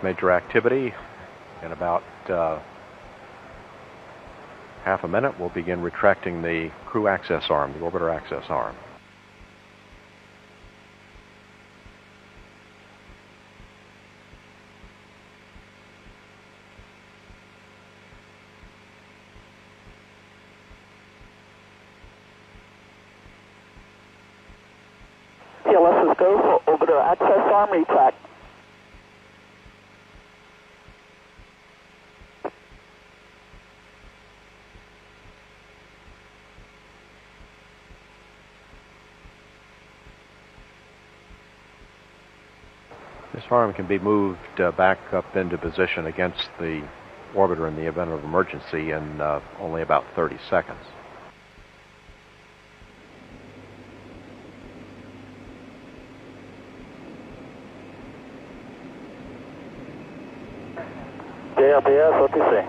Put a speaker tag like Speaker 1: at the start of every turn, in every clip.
Speaker 1: major activity. In about half a minute, we'll begin retracting the crew access arm, the orbiter access arm.
Speaker 2: TLS is go for orbiter access arm retract.
Speaker 1: This arm can be moved back up into position against the orbiter in the event of emergency in only about 30 seconds.
Speaker 2: JRPS, OTC.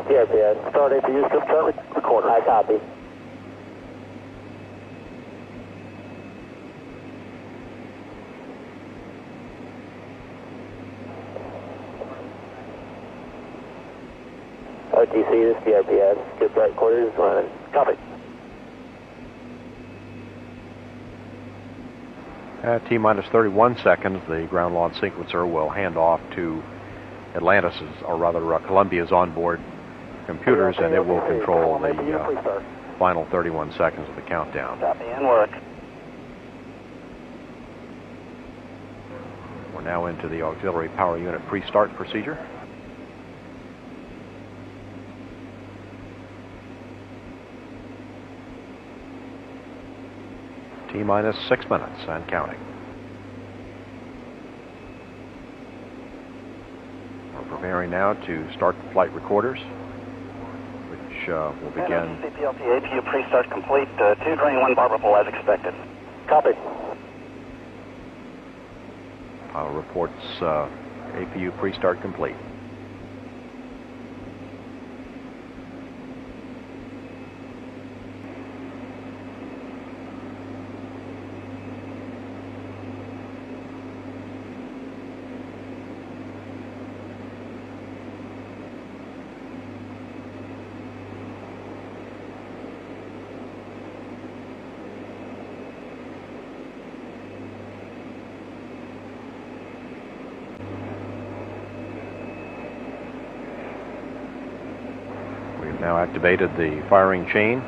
Speaker 2: JRPS. Start APU strip chart recorder. I copy. OTC, this is JRPS. Strip chart recorder is running. Copy.
Speaker 1: At T-minus 31 seconds, the ground launch sequencer will hand off to Atlantis's, or rather Kolombiya's onboard computers, and it will control the final 31 seconds of the countdown.
Speaker 2: Copy and work.
Speaker 1: We're now into the auxiliary power unit pre-start procedure. T-minus 6 minutes and counting. We're preparing now to start the flight recorders, which will begin.
Speaker 2: CPLT APU pre-start complete. 2 drain 1 bar ripple as expected. Copy.
Speaker 1: Pilot reports APU pre-start complete. Now activated the firing chain.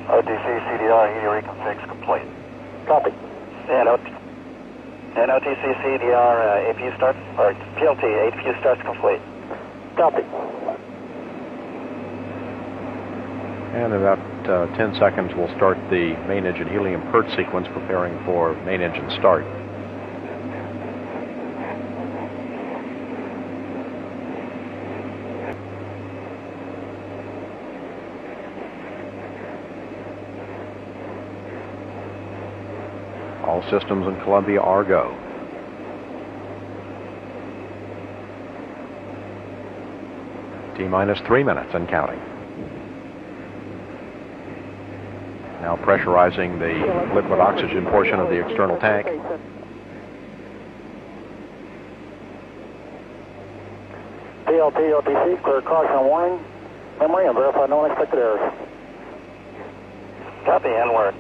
Speaker 2: OTC CDR ED reconfigs complete. Copy. And OTC CDR APU starts, or PLT APU starts complete. Copy.
Speaker 1: And in about 10 seconds, we'll start the main engine helium purge sequence, preparing for main engine start. All systems in Kolombiya are go. T-minus 3 minutes and counting. Now pressurizing the liquid oxygen portion of the external tank.
Speaker 2: PLT, OTC, clear caution warning. Memory and verify no unexpected errors. Copy and work.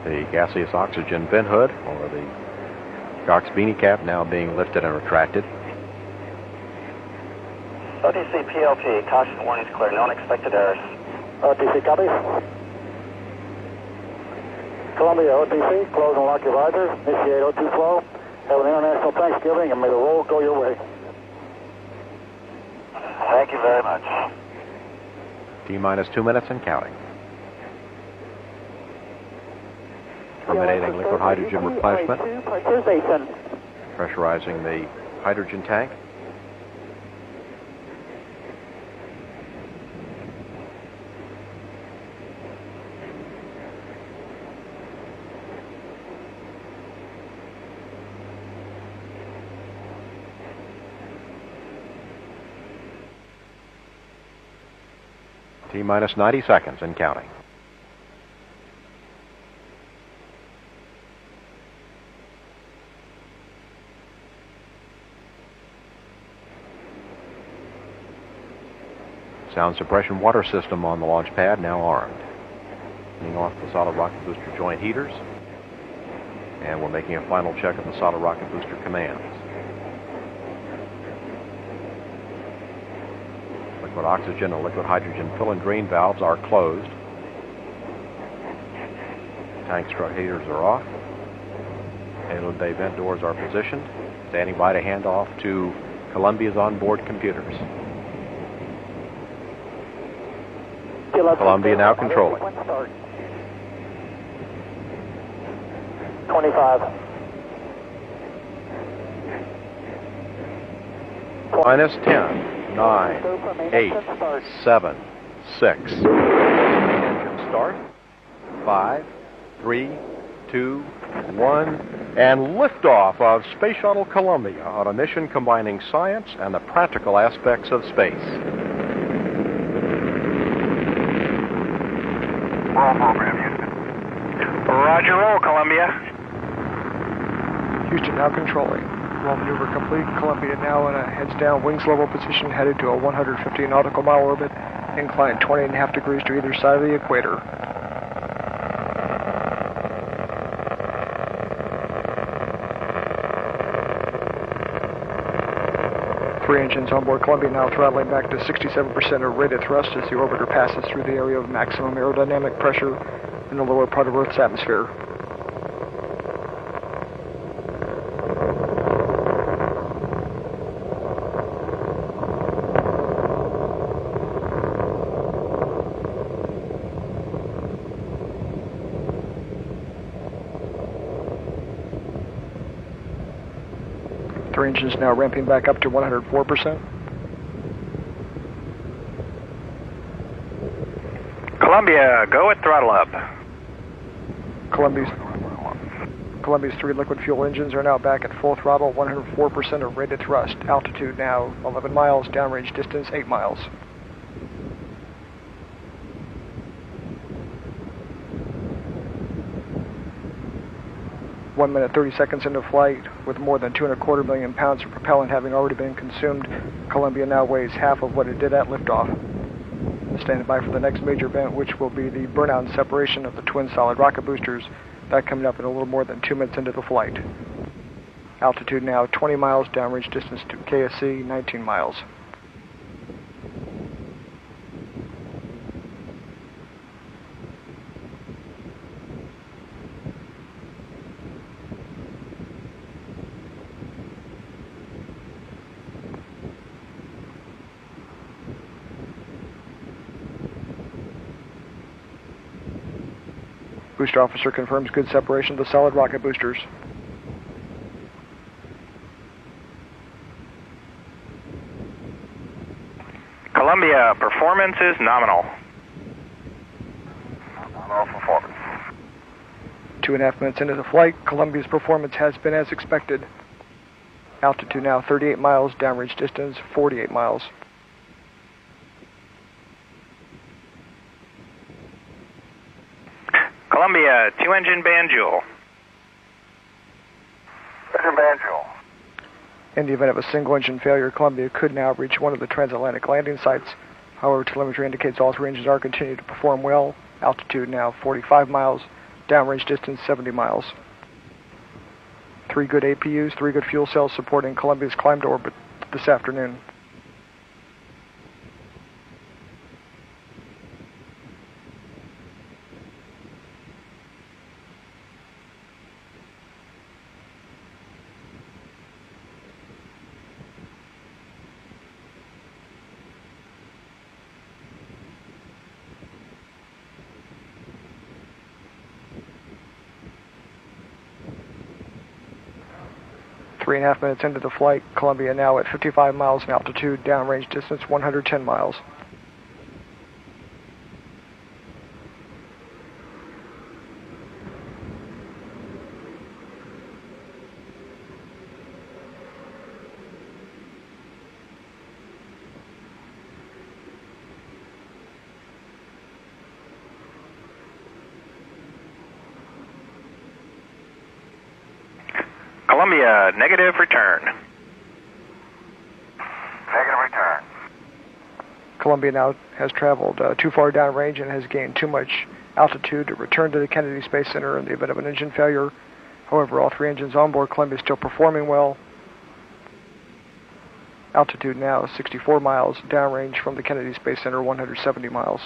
Speaker 1: The gaseous oxygen vent hood, or the Cox beanie cap, now being lifted and retracted.
Speaker 2: OTC PLT, caution warnings clear, no unexpected errors. OTC copies. Kolombiya, OTC, close and lock your visors, initiate O2 flow. Have an international Thanksgiving and may the roll go your way. Thank you very much.
Speaker 1: T-minus 2 minutes and counting. Terminating liquid hydrogen replenishment. Pressurizing the hydrogen tank. T-minus 90 seconds and counting. Sound suppression water system on the launch pad now armed. Turning off the solid rocket booster joint heaters. And we're making a final check of the solid rocket booster commands. Liquid oxygen and liquid hydrogen fill and drain valves are closed. Tank strut heaters are off. Payload bay vent doors are positioned. Standing by to hand off to Kolombiya's onboard computers. Kolombiya now controlling.
Speaker 2: 25.
Speaker 1: Minus 10, 9, 8, 7, 6. Engine start. 5, 3, 2, 1. And liftoff of Space Shuttle Kolombiya on a mission combining science and the practical aspects of space.
Speaker 3: Roll program, Houston. Roger, roll, Kolombiya.
Speaker 4: Houston now controlling. Roll maneuver complete. Kolombiya now in a heads down wings level position headed to a 150 nautical mile orbit, inclined 20.5 degrees to either side of the equator. Three engines on board Kolombiya now throttling back to 67% of rated thrust as the orbiter passes through the area of maximum aerodynamic pressure in the lower part of Earth's atmosphere. Three engines now ramping back up to 104%.
Speaker 3: Kolombiya, go at throttle up.
Speaker 4: Kolombiya's three liquid fuel engines are now back at full throttle, 104% of rated thrust. Altitude now 11 miles, downrange distance 8 miles. One minute 30 seconds into flight, with more than 2.25 million pounds of propellant having already been consumed, Kolombiya now weighs half of what it did at liftoff. Standing by for the next major event, which will be the burnout and separation of the twin solid rocket boosters. That coming up in a little more than 2 minutes into the flight. Altitude now 20 miles, downrange distance to KSC 19 miles. Booster officer confirms good separation of the solid rocket boosters.
Speaker 3: Kolombiya, performance is nominal.
Speaker 2: Nominal performance.
Speaker 4: 2.5 minutes into the flight, Kolombiya's performance has been as expected. Altitude now 38 miles, downrange distance 48 miles.
Speaker 3: Kolombiya, two-engine banjul.
Speaker 2: Engine banjul.
Speaker 4: In the event of a single engine failure, Kolombiya could now reach one of the transatlantic landing sites. However, telemetry indicates all three engines are continuing to perform well. Altitude now 45 miles, downrange distance 70 miles. 3 good APUs, 3 good fuel cells supporting Kolombiya's climb to orbit this afternoon. Three and a half minutes into the flight, Kolombiya now at 55 miles in altitude, downrange distance 110 miles.
Speaker 3: Kolombiya, negative, return.
Speaker 2: Negative return.
Speaker 4: Kolombiya now has traveled too far downrange and has gained too much altitude to return to the Kennedy Space Center in the event of an engine failure. However, all 3 engines on board Kolombiya are still performing well. Altitude now 64 miles, downrange from the Kennedy Space Center 170 miles.